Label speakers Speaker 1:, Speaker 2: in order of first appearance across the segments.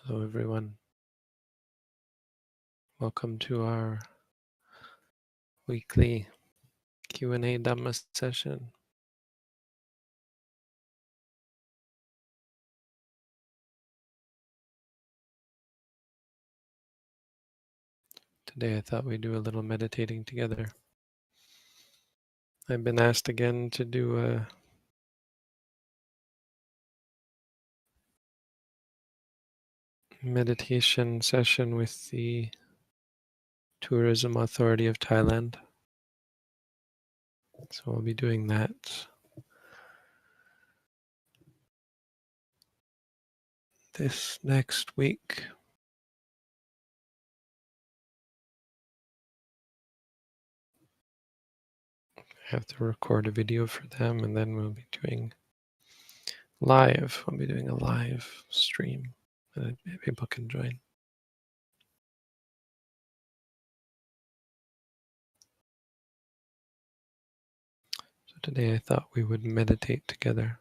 Speaker 1: Hello everyone, welcome to our weekly Q&A Dhamma session. Today I thought we'd do a little meditating together. I've been asked again to do a meditation session with the Tourism Authority of Thailand. So I'll be doing that this next week. I have to record a video for them, and then we'll be doing live. I'll be doing a live stream, and people can join. So today I thought we would meditate together.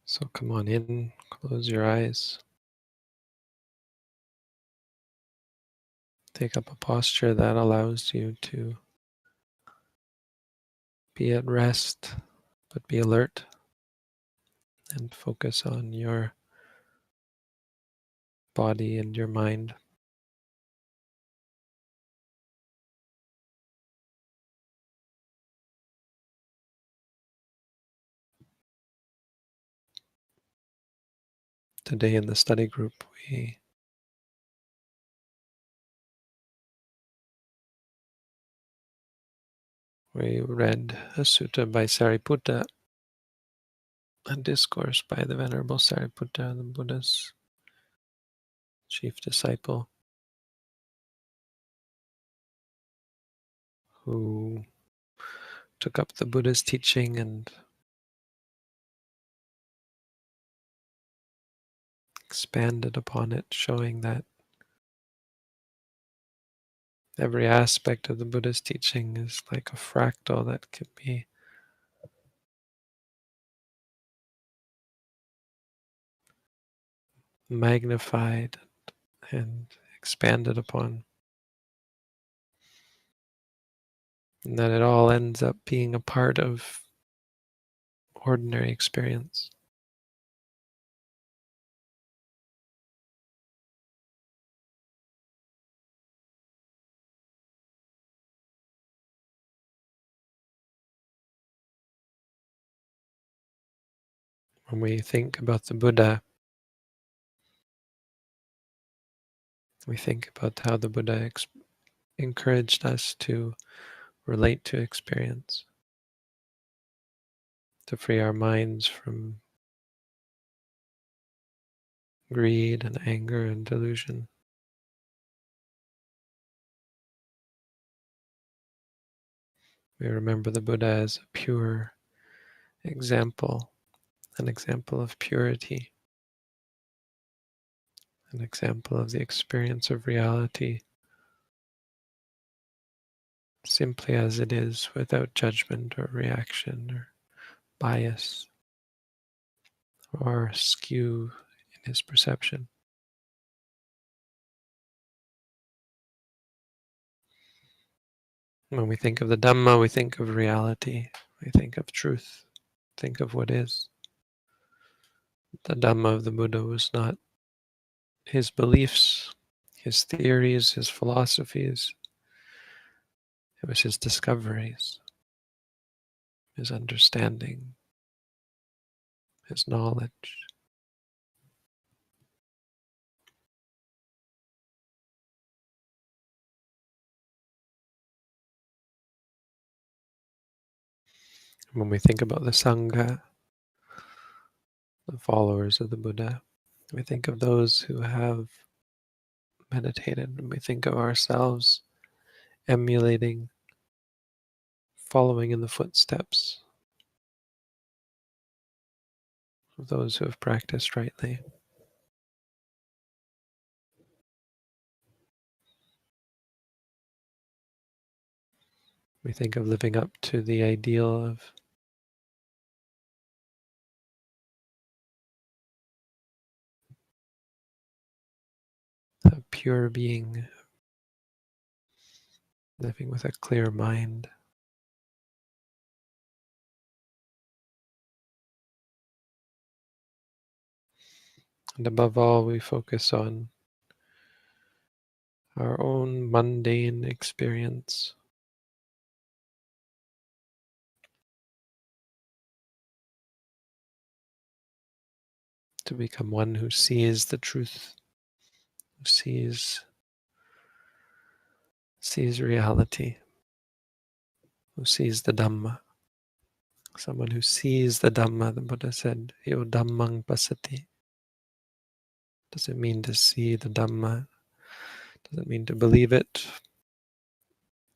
Speaker 1: So come on in, close your eyes. Take up a posture that allows you to be at rest, but be alert and focus on your body and your mind. Today in the study group, we read a sutta by Sariputta, a discourse by the Venerable Sariputta, the Buddha's chief disciple, who took up the Buddha's teaching and expanded upon it, showing that every aspect of the Buddha's teaching is like a fractal that can be magnified and expanded upon, and that it all ends up being a part of ordinary experience. When we think about the Buddha, we think about how the Buddha encouraged us to relate to experience, to free our minds from greed and anger and delusion. We remember the Buddha as a pure example, an example of purity, an example of the experience of reality simply as it is, without judgment or reaction or bias or skew in his perception. When we think of the Dhamma, we think of reality, we think of truth, think of what is. The Dhamma of the Buddha was not his beliefs, his theories, his philosophies. It was his discoveries, his understanding, his knowledge. When we think about the Sangha, the followers of the Buddha, we think of those who have meditated, and we think of ourselves emulating, following in the footsteps of those who have practiced rightly. We think of living up to the ideal of a pure being, living with a clear mind. And above all, we focus on our own mundane experience. To become one who sees the truth, who sees reality, who sees the Dhamma. Someone who sees the Dhamma, the Buddha said, Yo Dhammang Pasati. Doesn't mean to see the Dhamma, doesn't mean to believe it,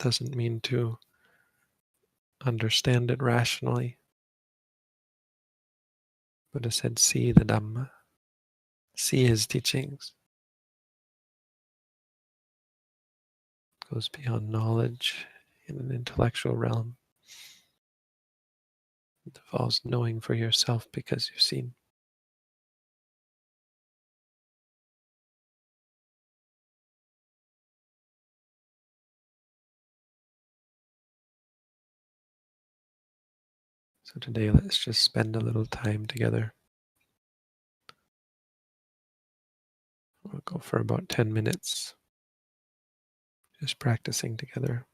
Speaker 1: doesn't mean to understand it rationally. Buddha said, see the Dhamma, see his teachings. It goes beyond knowledge in an intellectual realm. It involves knowing for yourself because you've seen. So today, let's just spend a little time together. We'll go for about 10 minutes, just practicing together.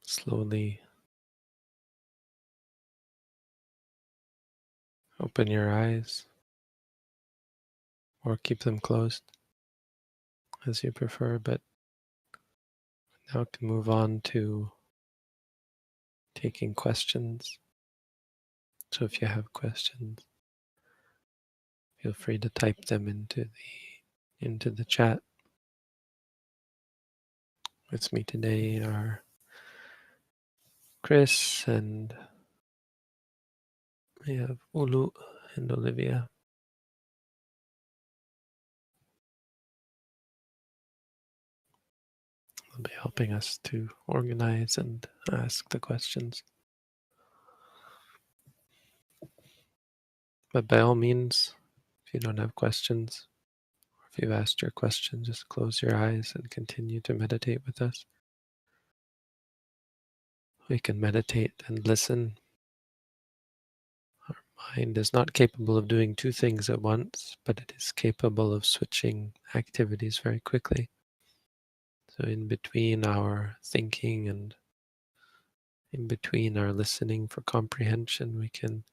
Speaker 1: Slowly open your eyes or keep them closed as you prefer, but now can move on to taking questions. So if you have questions, feel free to type them into the chat. With me today are Chris, and we have Ulu and Olivia. They'll be helping us to organize and ask the questions. But by all means, if you don't have questions, or if you've asked your question, just close your eyes and continue to meditate with us. We can meditate and listen. Our mind is not capable of doing two things at once, but it is capable of switching activities very quickly. So in between our thinking and in between our listening for comprehension, we can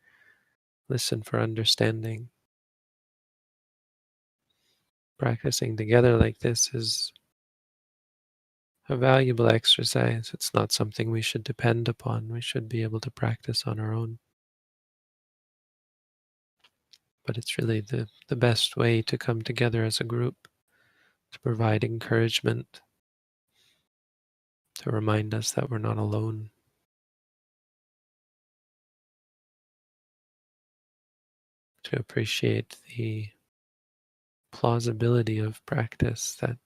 Speaker 1: listen for understanding. Practicing together like this is a valuable exercise. It's not something we should depend upon. We should be able to practice on our own. But it's really the best way to come together as a group, to provide encouragement, to remind us that we're not alone. To appreciate the plausibility of practice, that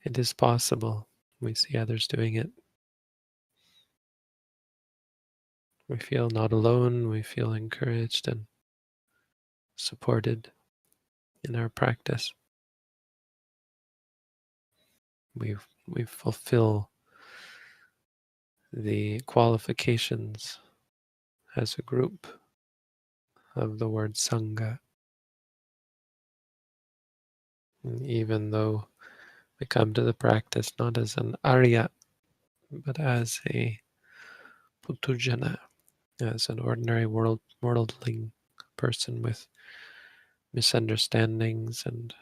Speaker 1: it is possible. We see others doing it. We feel not alone. We feel encouraged and supported in our practice. We fulfill the qualifications as a group of the word Sangha. And even though we come to the practice not as an Arya, but as a Putujana, as an ordinary worldling person with misunderstandings and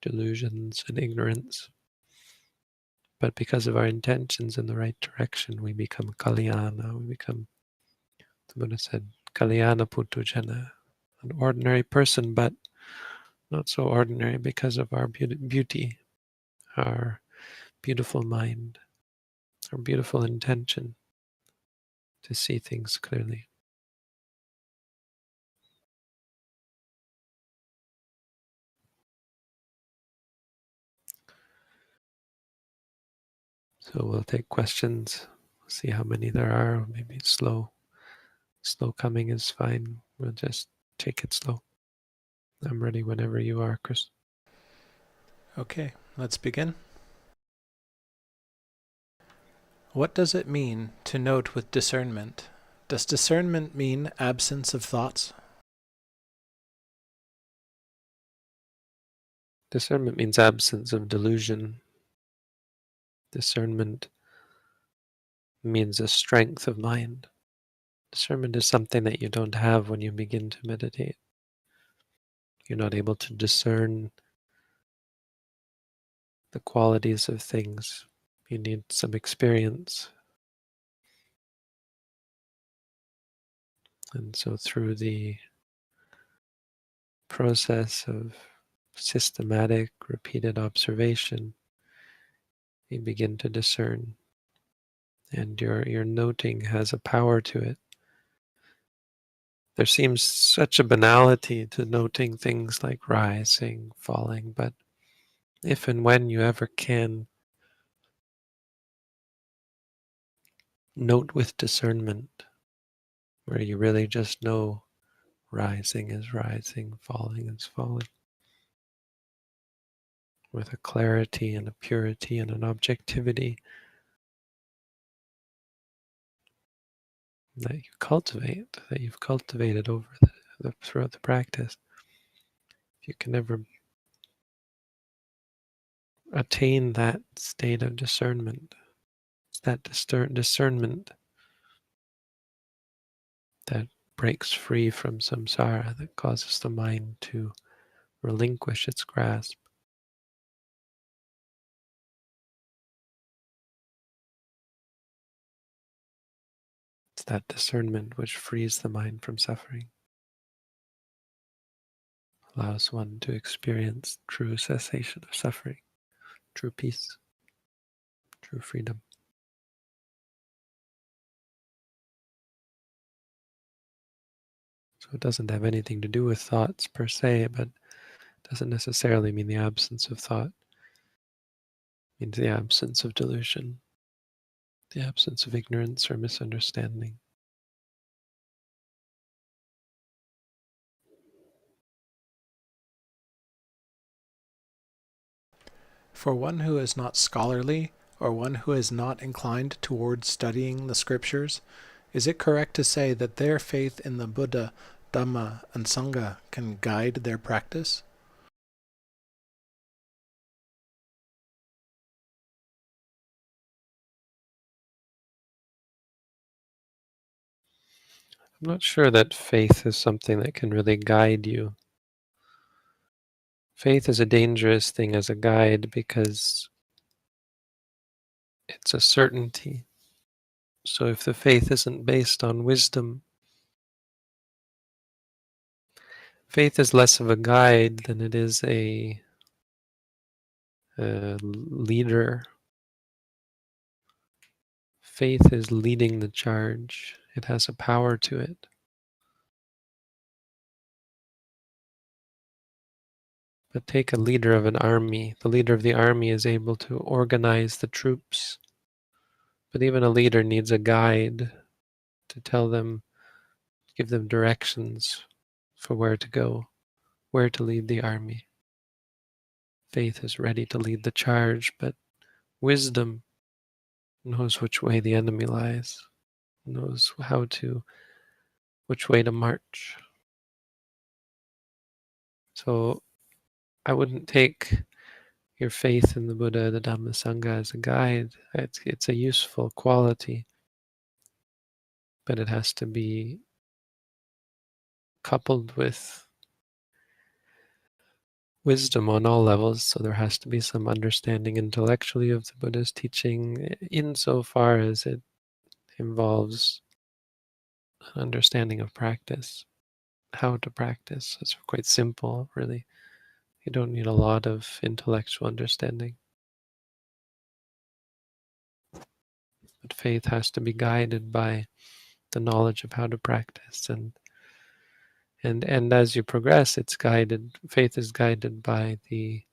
Speaker 1: delusions and ignorance. But because of our intentions in the right direction, we become Kalyana. We become, the Buddha said, Kalyana Putujana, an ordinary person, but not so ordinary because of our beauty, our beautiful mind, our beautiful intention to see things clearly. So we'll take questions, see how many there are. Maybe slow coming is fine. We'll just take it slow. I'm ready whenever you are, Chris.
Speaker 2: Okay, let's begin. What does it mean to note with discernment? Does discernment mean absence of thoughts?
Speaker 1: Discernment means absence of delusion. Discernment means a strength of mind. Discernment is something that you don't have when you begin to meditate. You're not able to discern the qualities of things. You need some experience. And so through the process of systematic, repeated observation, you begin to discern. And your noting has a power to it. There seems such a banality to noting things like rising, falling, but if and when you ever can note with discernment, where you really just know rising is rising, falling is falling, with a clarity and a purity and an objectivity that you cultivate, that you've cultivated over throughout the practice. If you can ever attain that state of discernment, that discernment that breaks free from samsara, that causes the mind to relinquish its grasp. It's that discernment which frees the mind from suffering, allows one to experience true cessation of suffering, true peace, true freedom. So it doesn't have anything to do with thoughts per se, but doesn't necessarily mean the absence of thought. It means the absence of delusion, the absence of ignorance or misunderstanding.
Speaker 2: For one who is not scholarly, or one who is not inclined towards studying the scriptures, is it correct to say that their faith in the Buddha, Dhamma, and Sangha can guide their practice?
Speaker 1: I'm not sure that faith is something that can really guide you. Faith is a dangerous thing as a guide because it's a certainty. So if the faith isn't based on wisdom, faith is less of a guide than it is a leader. Faith is leading the charge. It has a power to it. But take a leader of an army. The leader of the army is able to organize the troops. But even a leader needs a guide to tell them, give them directions for where to go, where to lead the army. Faith is ready to lead the charge, but wisdom knows which way the enemy lies, knows which way to march. So I wouldn't take your faith in the Buddha, the Dhamma, Sangha as a guide. It's a useful quality, but it has to be coupled with wisdom on all levels. So there has to be some understanding intellectually of the Buddha's teaching insofar as it involves an understanding of practice, how to practice. It's quite simple, really. You don't need a lot of intellectual understanding. But faith has to be guided by the knowledge of how to practice, and as you progress, faith is guided by the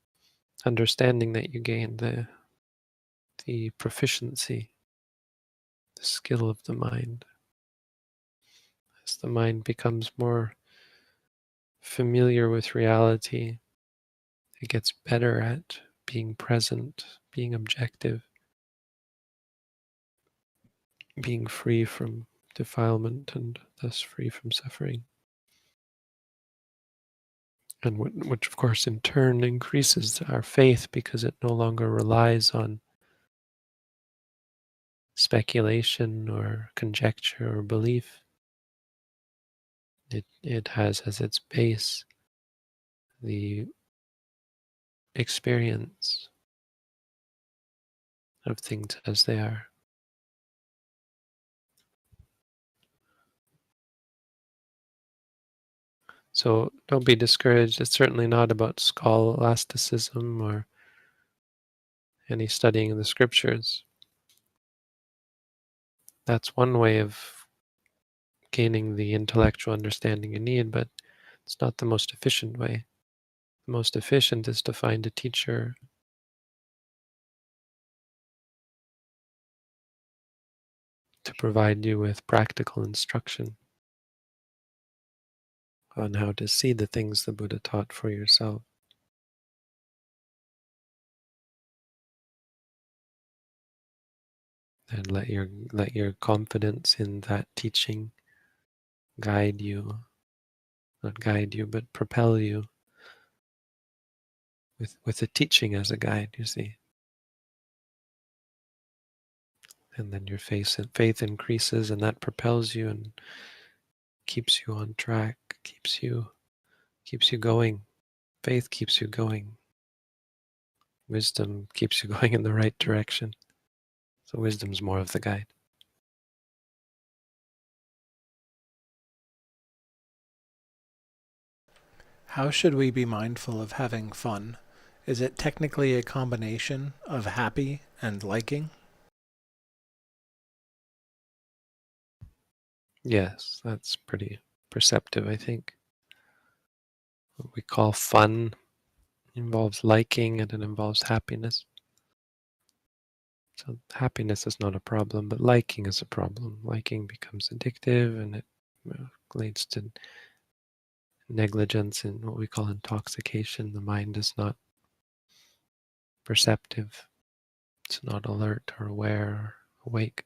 Speaker 1: understanding that you gain, the proficiency, the skill of the mind. As the mind becomes more familiar with reality, it gets better at being present, being objective, being free from defilement and thus free from suffering. And which of course in turn increases our faith because it no longer relies on speculation or conjecture or belief. It has as its base the experience of things as they are. So don't be discouraged. It's certainly not about scholasticism or any studying of the scriptures. That's one way of gaining the intellectual understanding you need, but it's not the most efficient way. The most efficient is to find a teacher to provide you with practical instruction on how to see the things the Buddha taught for yourself. And let your confidence in that teaching guide you, not guide you, but propel you with the teaching as a guide, you see. And then your faith increases, and that propels you and keeps you on track, keeps you going. Faith keeps you going. Wisdom keeps you going in the right direction. So wisdom's more of the guide.
Speaker 2: How should we be mindful of having fun? Is it technically a combination of happy and liking?
Speaker 1: Yes, that's pretty perceptive, I think. What we call fun involves liking and it involves happiness. So happiness is not a problem, but liking is a problem. Liking becomes addictive and it leads to negligence and what we call intoxication. The mind is not perceptive. It's not alert or aware or awake.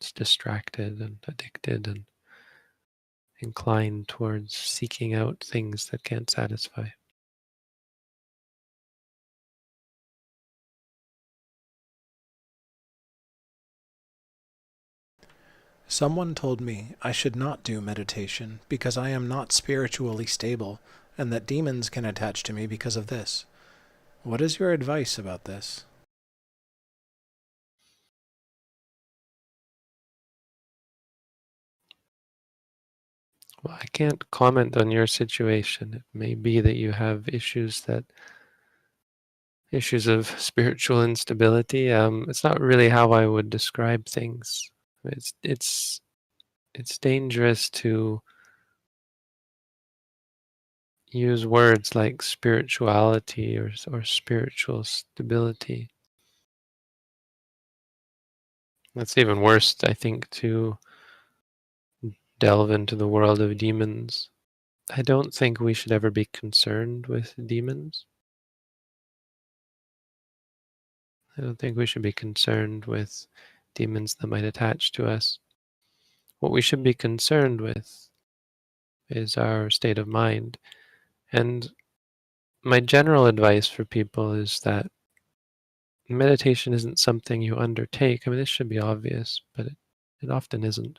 Speaker 1: It's distracted and addicted and inclined towards seeking out things that can't satisfy.
Speaker 2: Someone told me I should not do meditation because I am not spiritually stable and that demons can attach to me because of this. What is your advice about this?
Speaker 1: Well, I can't comment on your situation. It may be that you have issues of spiritual instability. It's not really how I would describe things. It's dangerous to use words like spirituality or spiritual stability. That's even worse, I think, to delve into the world of demons. I don't think we should ever be concerned with demons. I don't think we should be concerned with demons that might attach to us. What we should be concerned with is our state of mind. And my general advice for people is that meditation isn't something you undertake. I mean, this should be obvious, but it often isn't.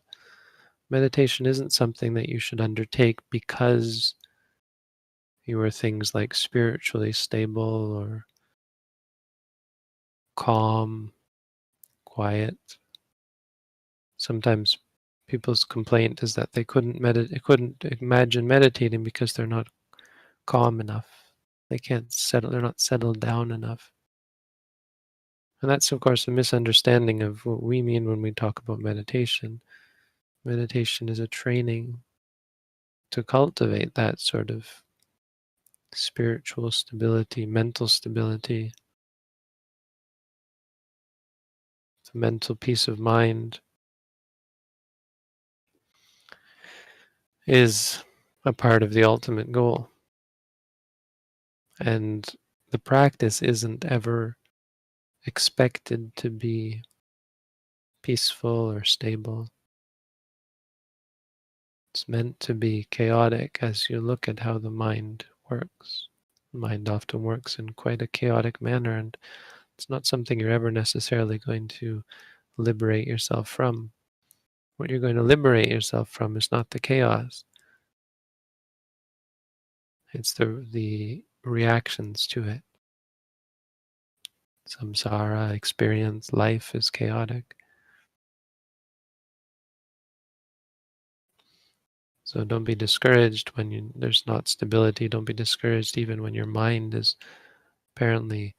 Speaker 1: Meditation isn't something that you should undertake because you are things like spiritually stable or calm, quiet. Sometimes people's complaint is that they couldn't imagine meditating because they're not calm enough. They can't settle, they're not settled down enough. And that's, of course, a misunderstanding of what we mean when we talk about meditation. Meditation is a training to cultivate that sort of spiritual stability, mental stability, the mental peace of mind is a part of the ultimate goal. And the practice isn't ever expected to be peaceful or stable. It's meant to be chaotic as you look at how the mind works. The mind often works in quite a chaotic manner, and it's not something you're ever necessarily going to liberate yourself from. What you're going to liberate yourself from is not the chaos. It's the reactions to it. Samsara, experience, life is chaotic. So don't be discouraged when there's not stability. Don't be discouraged even when your mind is apparently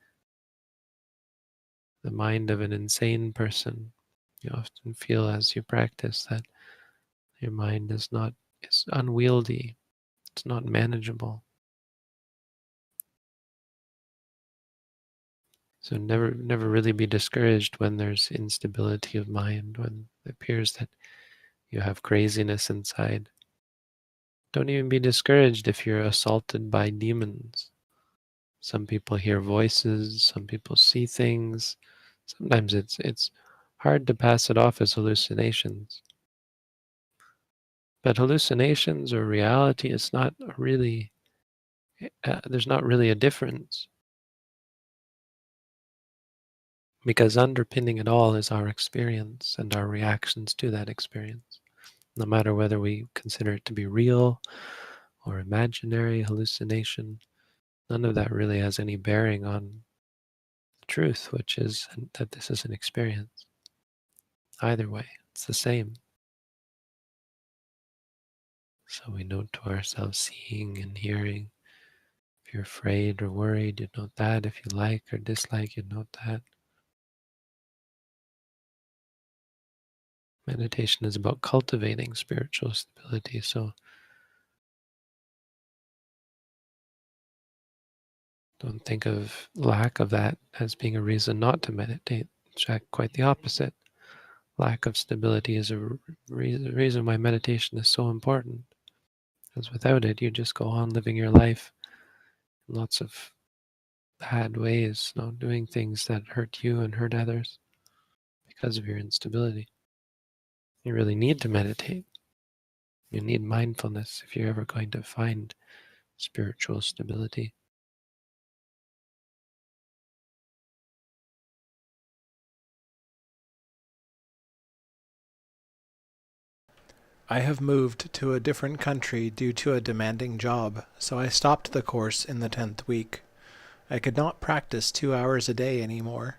Speaker 1: the mind of an insane person. You often feel as you practice that your mind is unwieldy. It's not manageable. So never really be discouraged when there's instability of mind, when it appears that you have craziness inside. Don't even be discouraged if you're assaulted by demons. Some people hear voices, some people see things. Sometimes it's hard to pass it off as hallucinations. But hallucinations or reality is not really, there's not really a difference. Because underpinning it all is our experience and our reactions to that experience. No matter whether we consider it to be real or imaginary, hallucination, none of that really has any bearing on the truth, which is that this is an experience. Either way, it's the same. So we note to ourselves seeing and hearing. If you're afraid or worried, you note that. If you like or dislike, you note that. Meditation is about cultivating spiritual stability. So don't think of lack of that as being a reason not to meditate. In fact, quite the opposite. Lack of stability is a reason why meditation is so important. Because without it, you just go on living your life in lots of bad ways, doing things that hurt you and hurt others because of your instability. You really need to meditate. You need mindfulness if you're ever going to find spiritual stability.
Speaker 2: I have moved to a different country due to a demanding job, so I stopped the course in the 10th week. I could not practice 2 hours a day anymore.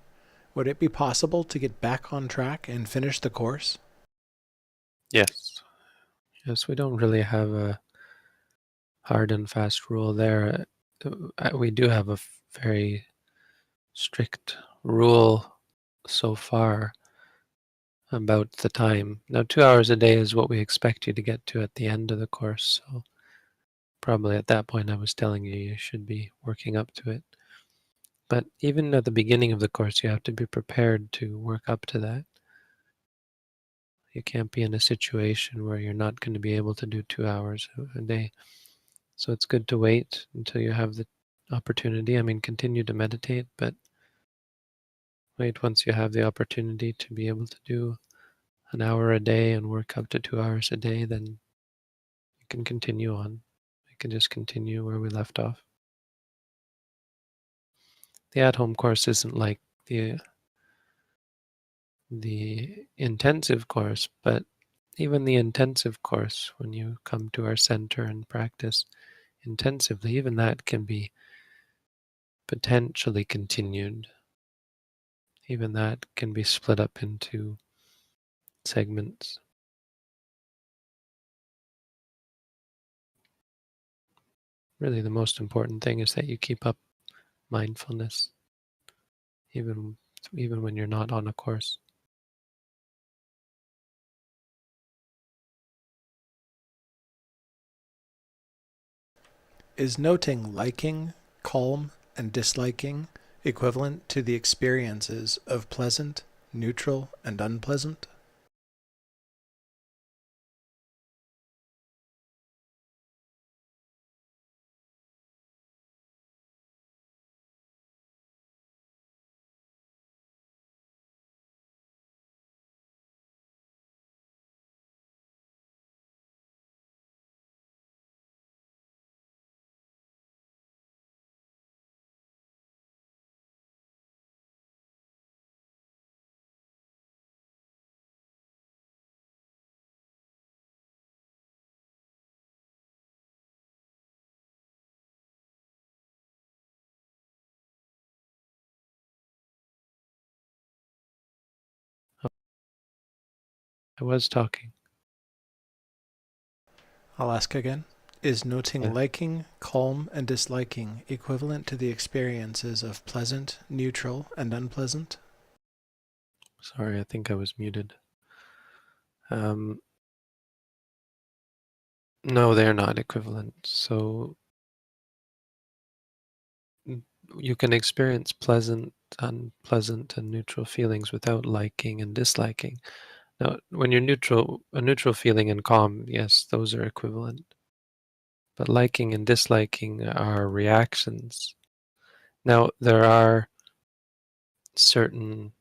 Speaker 2: Would it be possible to get back on track and finish the course?
Speaker 1: Yes. Yes, we don't really have a hard and fast rule there. We do have a very strict rule so far about the time. Now, 2 hours a day is what we expect you to get to at the end of the course. So probably at that point I was telling you you should be working up to it. But even at the beginning of the course, you have to be prepared to work up to that. You can't be in a situation where you're not going to be able to do 2 hours a day. So it's good to wait until you have the opportunity. I mean, continue to meditate, but wait once you have the opportunity to be able to do an hour a day and work up to 2 hours a day, then you can continue on. We can just continue where we left off. The at-home course isn't like the intensive course, but even the intensive course, when you come to our center and practice intensively, even that can be potentially continued. Even that can be split up into segments. Really, the most important thing is that you keep up mindfulness, even when you're not on a course.
Speaker 2: Is noting liking, calm, and disliking equivalent to the experiences of pleasant, neutral, and unpleasant?
Speaker 1: I was talking.
Speaker 2: I'll ask again. Is noting
Speaker 1: Yeah.
Speaker 2: liking, calm, and disliking equivalent to the experiences of pleasant, neutral, and unpleasant?
Speaker 1: Sorry, I think I was muted. No, they're not equivalent. So you can experience pleasant, unpleasant, and neutral feelings without liking and disliking. Now, when you're neutral, a neutral feeling and calm, yes, those are equivalent. But liking and disliking are reactions. Now, there are certain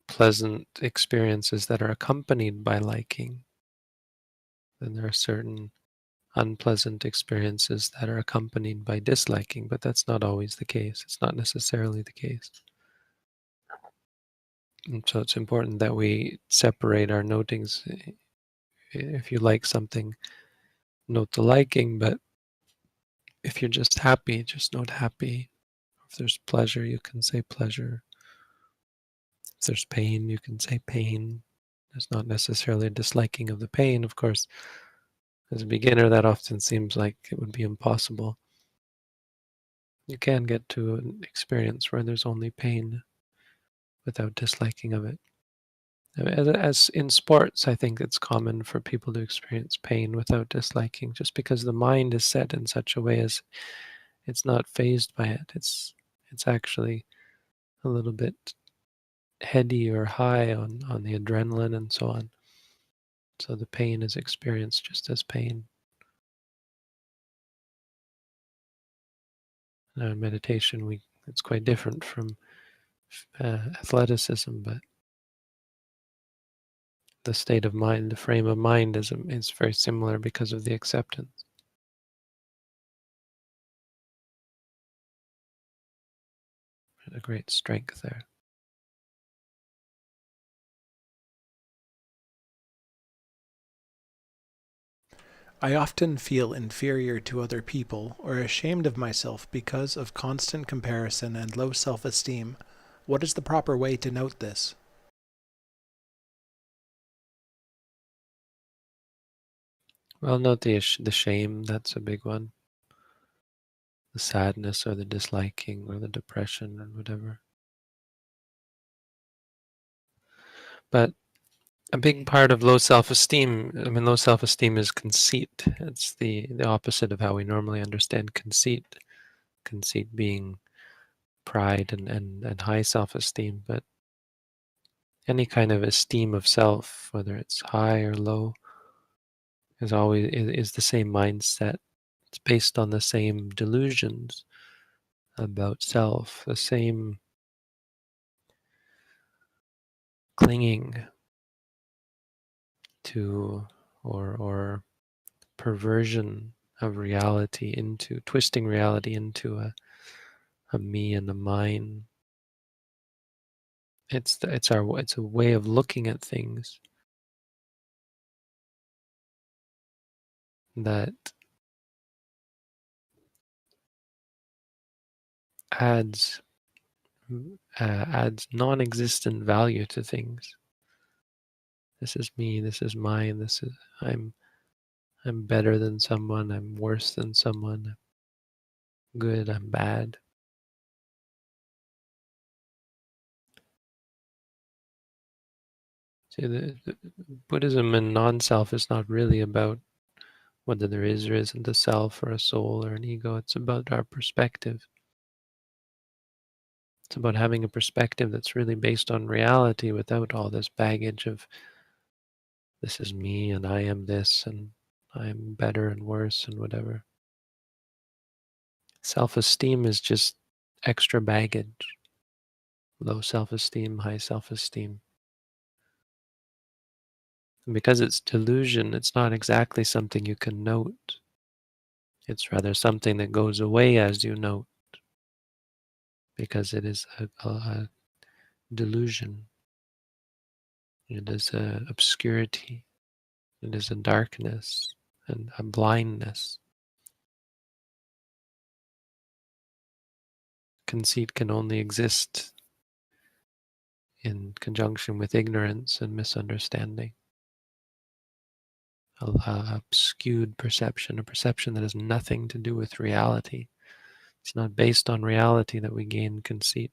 Speaker 1: pleasant experiences that are accompanied by liking. Then there are certain unpleasant experiences that are accompanied by disliking, but that's not always the case. It's not necessarily the case. And so it's important that we separate our notings. If you like something, note the liking, but if you're just happy, just note happy. If there's pleasure, you can say pleasure. If there's pain, you can say pain. There's not necessarily a disliking of the pain. Of course, as a beginner, that often seems like it would be impossible. You can get to an experience where there's only pain without disliking of it. As in sports, I think it's common for people to experience pain without disliking, just because the mind is set in such a way as it's not fazed by it. It's actually a little bit heady or high on the adrenaline and so on. So the pain is experienced just as pain. Now in meditation, it's quite different from athleticism, but the state of mind, the frame of mind is very similar because of the acceptance. There's a great strength there.
Speaker 2: I often feel inferior to other people or ashamed of myself because of constant comparison and low self-esteem. What is the proper way to note this?
Speaker 1: Well, note the shame, that's a big one. The sadness or the disliking or the depression or whatever. But a big part of low self-esteem, low self-esteem is conceit. It's the opposite of how we normally understand conceit. Conceit being pride and high self-esteem, but any kind of esteem of self, whether it's high or low, is the same mindset. It's based on the same delusions about self, the same clinging to or perversion of reality, into twisting reality into a me and a mine. It's a way of looking at things that adds adds non-existent value to things. This is me, this is mine, this is I'm better than someone, I'm worse than someone, I'm good, I'm bad. See, the Buddhism and non-self is not really about whether there is or isn't a self or a soul or an ego. It's about our perspective. It's about having a perspective that's really based on reality without all this baggage of this is me and I am this and I'm better and worse and whatever. Self-esteem is just extra baggage. Low self-esteem, high self-esteem. And because it's delusion, it's not exactly something you can note. It's rather something that goes away as you note, because it is a delusion. It is a obscurity. It is a darkness and a blindness. Conceit can only exist in conjunction with ignorance and misunderstanding. A skewed perception, a perception that has nothing to do with reality. It's not based on reality that we gain conceit.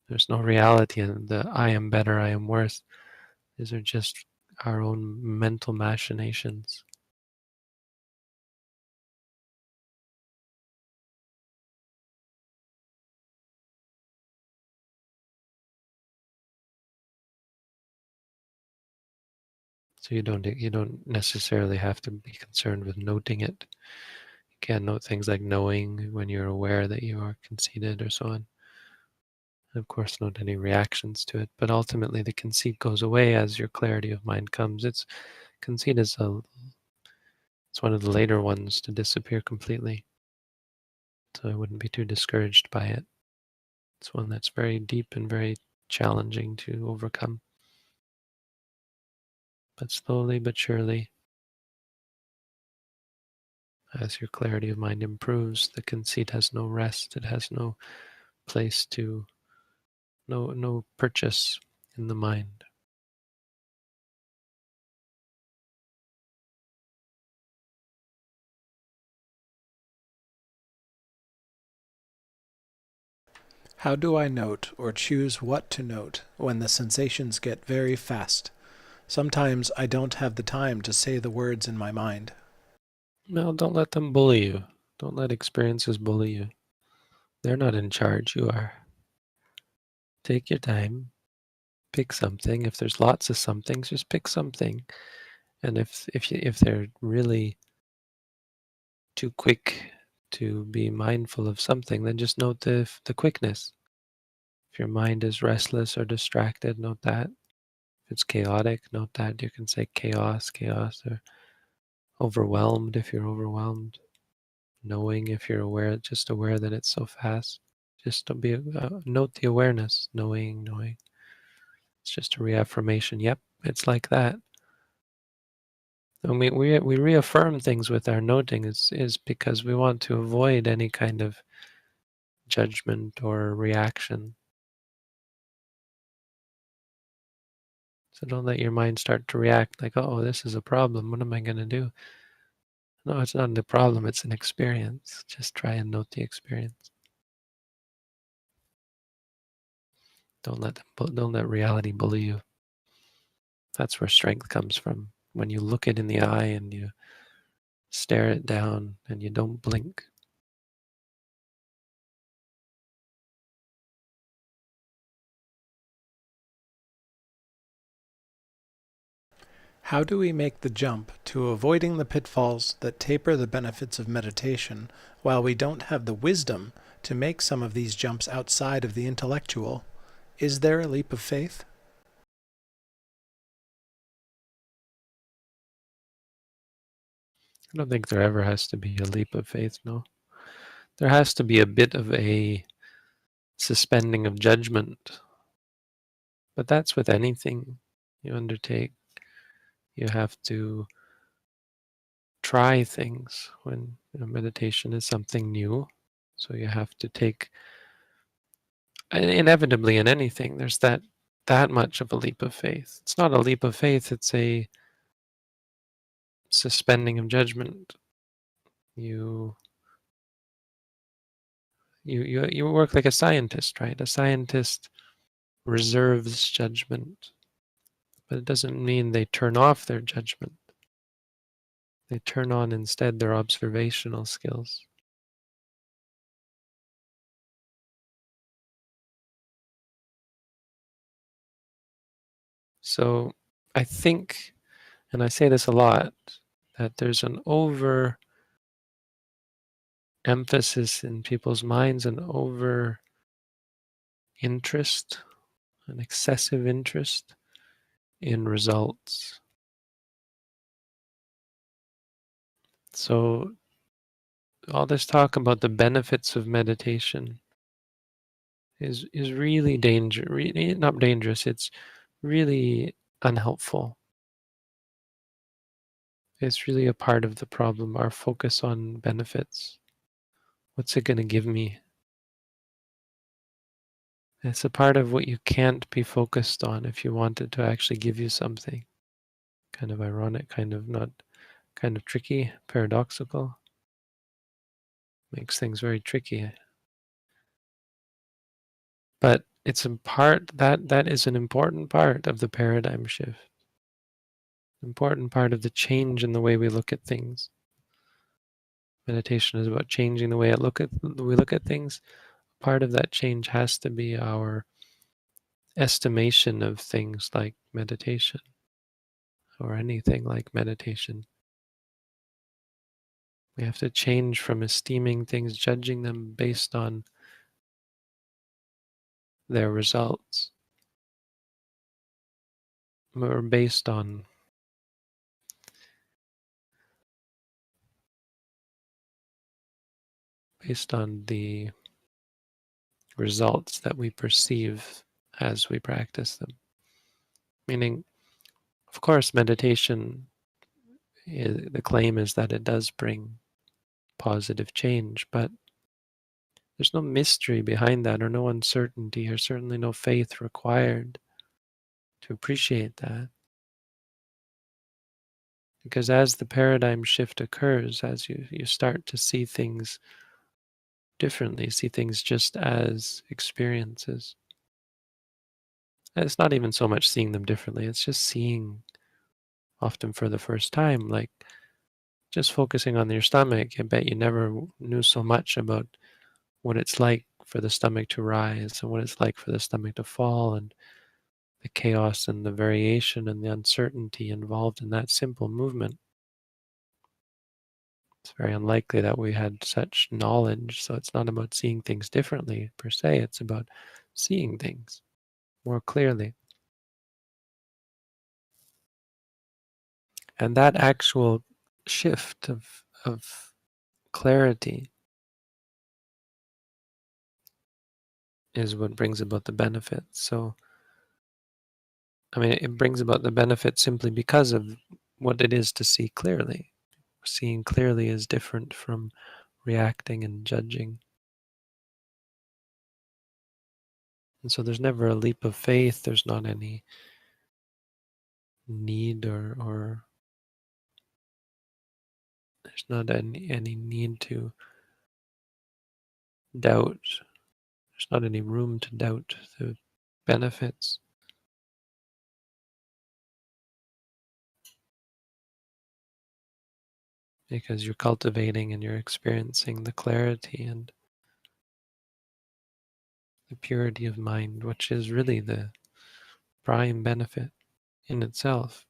Speaker 1: There's no reality in the I am better, I am worse. These are just our own mental machinations. So you don't necessarily have to be concerned with noting it. You can note things like knowing when you're aware that you are conceited or so on. And of course, note any reactions to it. But ultimately, the conceit goes away as your clarity of mind comes. Conceit is it's It's one of the later ones to disappear completely. So I wouldn't be too discouraged by it. It's one that's very deep and very challenging to overcome. But slowly but surely, as your clarity of mind improves, the conceit has no rest. It has no place to, no purchase in the mind.
Speaker 2: How do I note or choose what to note when the sensations get very fast? Sometimes I don't have the time to say the words in my mind.
Speaker 1: No, don't let them bully you. Don't let experiences bully you. They're not in charge, you are. Take your time, pick something. If there's lots of somethings, just pick something. And if they're really too quick to be mindful of something, then just note the quickness. If your mind is restless or distracted, note that. If it's chaotic, note that. You can say chaos, or overwhelmed if you're overwhelmed. Knowing if you're aware, just aware that it's so fast. Just don't be note the awareness, knowing. It's just a reaffirmation. Yep, it's like that. And we reaffirm things with our noting is because we want to avoid any kind of judgment or reaction. So don't let your mind start to react like, oh, this is a problem. What am I going to do? No, it's not a problem. It's an experience. Just try and note the experience. Don't let reality bully you. That's where strength comes from. When you look it in the eye and you stare it down and you don't blink.
Speaker 2: How do we make the jump to avoiding the pitfalls that taper the benefits of meditation while we don't have the wisdom to make some of these jumps outside of the intellectual? Is there a leap of faith?
Speaker 1: I don't think there ever has to be a leap of faith, no. There has to be a bit of a suspending of judgment. But that's with anything you undertake. You have to try things when meditation is something new. So you have to take, inevitably in anything, there's that much of a leap of faith. It's not a leap of faith, it's a suspending of judgment. You you work like a scientist, right? A scientist reserves judgment, but it doesn't mean they turn off their judgment. They turn on instead their observational skills. So I think, and I say this a lot, that there's an over emphasis in people's minds, an over interest, an excessive interest in results. So all this talk about the benefits of meditation is really not dangerous, it's really unhelpful. It's really a part of the problem, our focus on benefits. What's it going to give me? It's a part of what you can't be focused on if you want it to actually give you something. Kind of ironic, kind of not, kind of tricky, paradoxical. Makes things very tricky. But it's a part that is an important part of the paradigm shift. Important part of the change in the way we look at things. Meditation is about changing the way we look at things. Part of that change has to be our estimation of things like meditation or anything like meditation. We have to change from esteeming things, judging them based on their results, or based on based on the results that we perceive as we practice them. Meaning, of course, meditation, the claim is that it does bring positive change, but there's no mystery behind that, or no uncertainty, or certainly no faith required to appreciate that. Because as the paradigm shift occurs, as you start to see things differently, see things just as experiences. And it's not even so much seeing them differently, it's just seeing, often for the first time, like just focusing on your stomach. I bet you never knew so much about what it's like for the stomach to rise and what it's like for the stomach to fall, and the chaos and the variation and the uncertainty involved in that simple movement. It's very unlikely that we had such knowledge. So it's not about seeing things differently per se, it's about seeing things more clearly. And that actual shift of clarity is what brings about the benefits. So, I mean, it brings about the benefit simply because of what it is to see clearly. Seeing clearly is different from reacting and judging. And so there's never a leap of faith, there's not any need or there's not any need to doubt. There's not any room to doubt the benefits. Because you're cultivating and you're experiencing the clarity and the purity of mind, which is really the prime benefit in itself.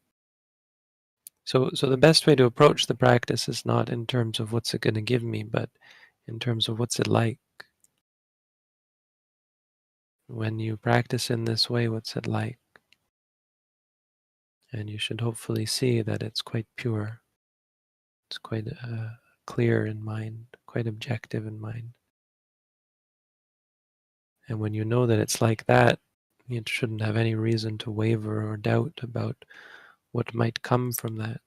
Speaker 1: So the best way to approach the practice is not in terms of what's it going to give me, but in terms of what's it like. When you practice in this way, what's it like? And you should hopefully see that it's quite pure. It's quite clear in mind, quite objective in mind. And when you know that it's like that, you shouldn't have any reason to waver or doubt about what might come from that.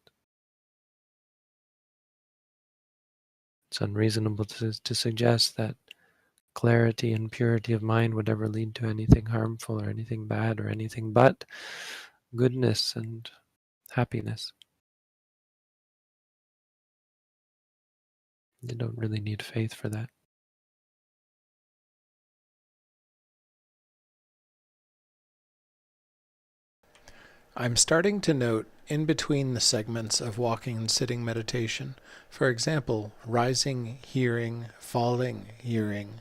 Speaker 1: It's unreasonable to suggest that clarity and purity of mind would ever lead to anything harmful or anything bad or anything but goodness and happiness. You don't really need faith for that.
Speaker 2: I'm starting to note in between the segments of walking and sitting meditation, for example, rising, hearing, falling, hearing.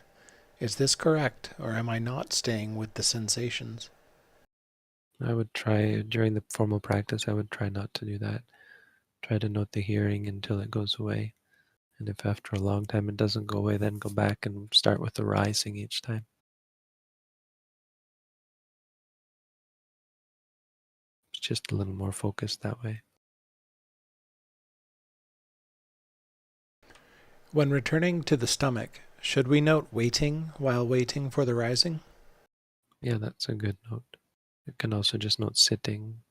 Speaker 2: Is this correct, or am I not staying with the sensations?
Speaker 1: I would try, during the formal practice, I would try not to do that. Try to note the hearing until it goes away. And if after a long time it doesn't go away, then go back and start with the rising each time. It's just a little more focused that way.
Speaker 2: When returning to the stomach, should we note waiting while waiting for the rising?
Speaker 1: Yeah, that's a good note. You can also just note sitting.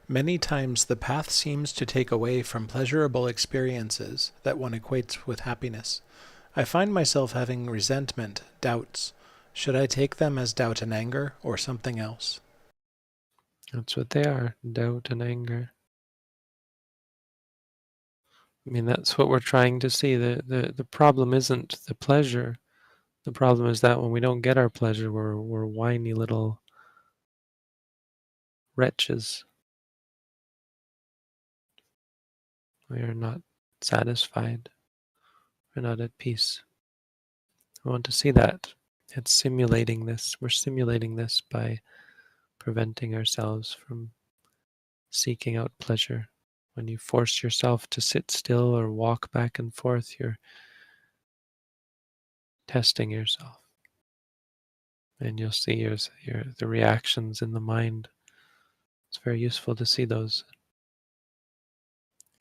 Speaker 2: Many times the path seems to take away from pleasurable experiences that one equates with happiness. I find myself having resentment, doubts. Should I take them as doubt and anger, or something else?
Speaker 1: That's what they are, doubt and anger. I mean, that's what we're trying to see. The problem isn't the pleasure. The problem is that when we don't get our pleasure, we're whiny little wretches. We are not satisfied. We're not at peace. I want to see that. It's simulating this. We're simulating this by preventing ourselves from seeking out pleasure. When you force yourself to sit still or walk back and forth, you're testing yourself. And you'll see the reactions in the mind. It's very useful to see those,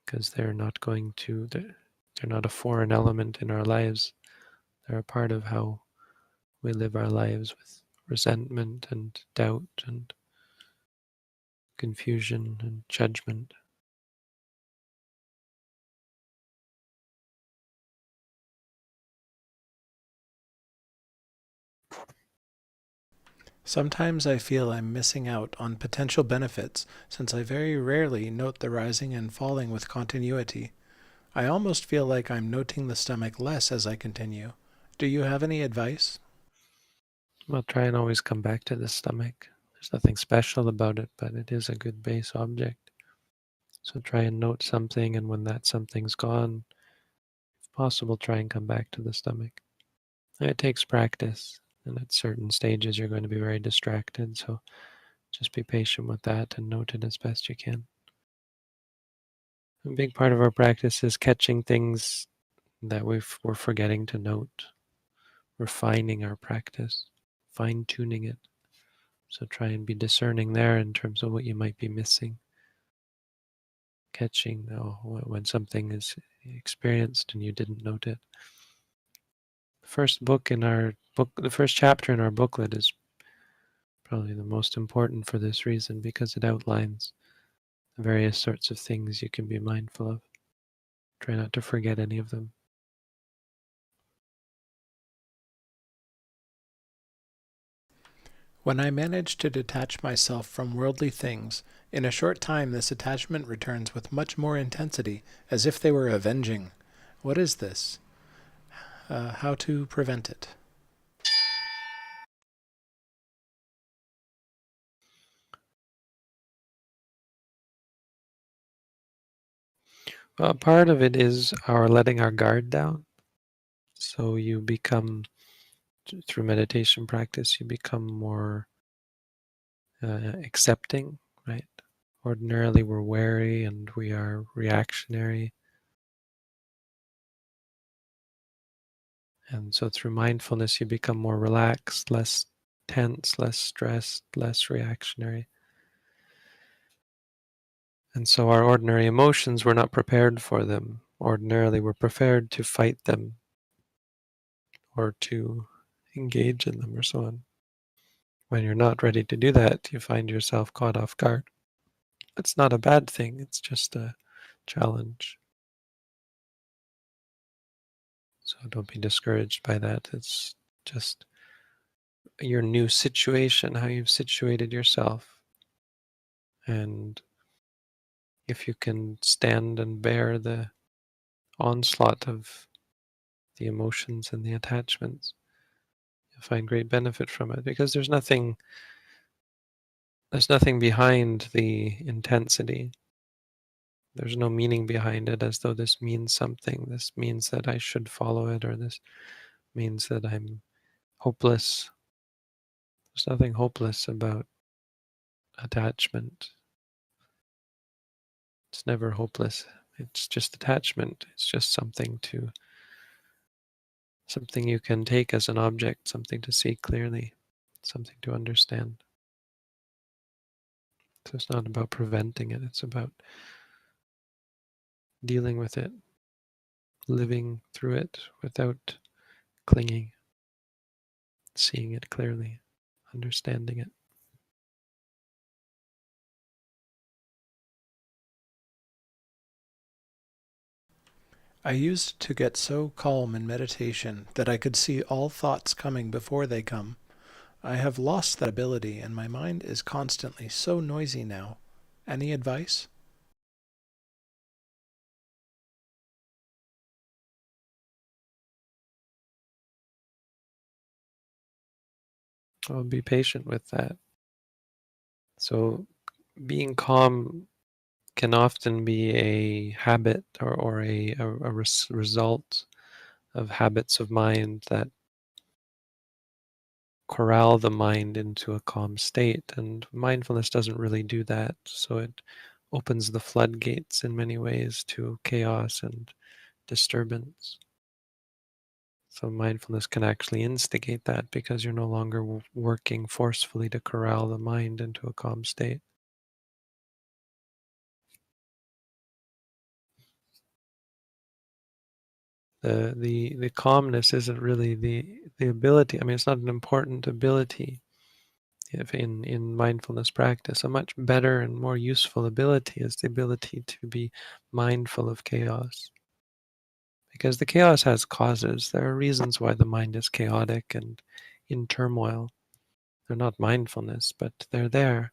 Speaker 1: because they're not a foreign element in our lives. They're a part of how we live our lives, with resentment and doubt and confusion and judgment.
Speaker 2: Sometimes I feel I'm missing out on potential benefits since I very rarely note the rising and falling with continuity. I almost feel like I'm noting the stomach less as I continue. Do you have any advice?
Speaker 1: Well, try and always come back to the stomach. There's nothing special about it, but it is a good base object. So try and note something, and when that something's gone, if possible, try and come back to the stomach. And it takes practice, and at certain stages you're going to be very distracted, so just be patient with that and note it as best you can. A big part of our practice is catching things that we're forgetting to note, refining our practice, fine-tuning it. So try and be discerning there in terms of what you might be missing. Catching when something is experienced and you didn't note it. The first chapter in our booklet is probably the most important for this reason, because it outlines the various sorts of things you can be mindful of. Try not to forget any of them.
Speaker 2: When I manage to detach myself from worldly things, in a short time this attachment returns with much more intensity, as if they were avenging. What is this? How to prevent it?
Speaker 1: Well, part of it is our letting our guard down. So you become, through meditation practice, you become more accepting, right? Ordinarily we're wary and we are reactionary. And so through mindfulness you become more relaxed, less tense, less stressed, less reactionary. And so our ordinary emotions, we're not prepared for them. Ordinarily we're prepared to fight them or to engage in them or so on. When you're not ready to do that, you find yourself caught off guard. It's not a bad thing, it's just a challenge. So don't be discouraged by that. It's just your new situation, how you've situated yourself. And if you can stand and bear the onslaught of the emotions and the attachments, you'll find great benefit from it, because there's nothing behind the intensity. There's no meaning behind it, as though this means something. This means that I should follow it, or this means that I'm hopeless. There's nothing hopeless about attachment. It's never hopeless. It's just attachment. It's just something you can take as an object, something to see clearly, something to understand. So it's not about preventing it, it's about dealing with it, living through it without clinging, seeing it clearly, understanding it.
Speaker 2: I used to get so calm in meditation that I could see all thoughts coming before they come. I have lost that ability, and my mind is constantly so noisy now. Any advice?
Speaker 1: I'll be patient with that. So being calm can often be a habit, or a result of habits of mind that corral the mind into a calm state. And mindfulness doesn't really do that. So it opens the floodgates in many ways to chaos and disturbance. So mindfulness can actually instigate that, because you're no longer working forcefully to corral the mind into a calm state. The calmness isn't really the ability. I mean, it's not an important ability if in mindfulness practice. A much better and more useful ability is the ability to be mindful of chaos. Because the chaos has causes. There are reasons why the mind is chaotic and in turmoil. They're not mindfulness, but they're there.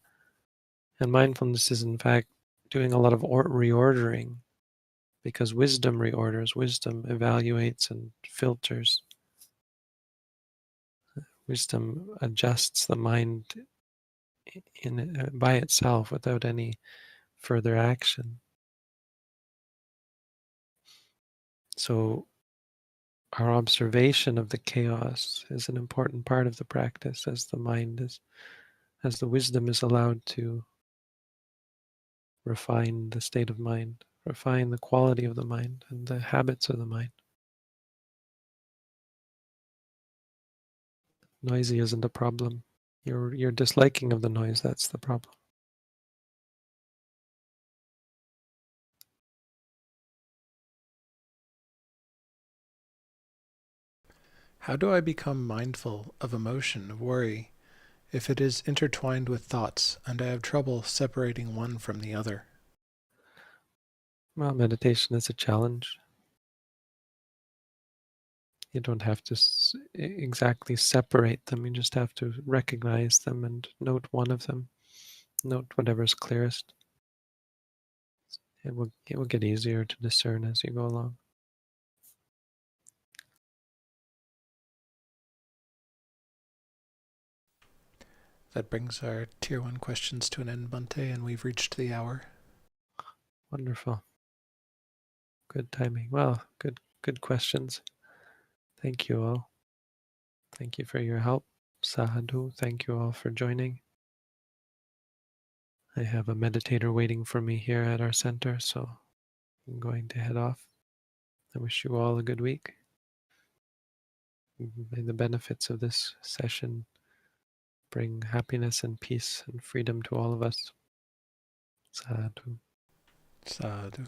Speaker 1: And mindfulness is, in fact, doing a lot of reordering, because wisdom reorders, wisdom evaluates and filters. Wisdom adjusts the mind by itself without any further action. So our observation of the chaos is an important part of the practice, as the wisdom is allowed to refine the state of mind, refine the quality of the mind and the habits of the mind. Noisy isn't a problem. Your disliking of the noise, that's the problem.
Speaker 2: How do I become mindful of emotion, of worry, if it is intertwined with thoughts and I have trouble separating one from the other?
Speaker 1: Well, meditation is a challenge. You don't have to exactly separate them. You just have to recognize them and note one of them. Note whatever's clearest. It will get easier to discern as you go along.
Speaker 2: That brings our Tier 1 questions to an end, Bhante, and we've reached the hour.
Speaker 1: Wonderful. Good timing. Well, good questions. Thank you all. Thank you for your help. Sadhu, thank you all for joining. I have a meditator waiting for me here at our center, so I'm going to head off. I wish you all a good week. May the benefits of this session bring happiness and peace and freedom to all of us. Sadhu.
Speaker 2: Sadhu.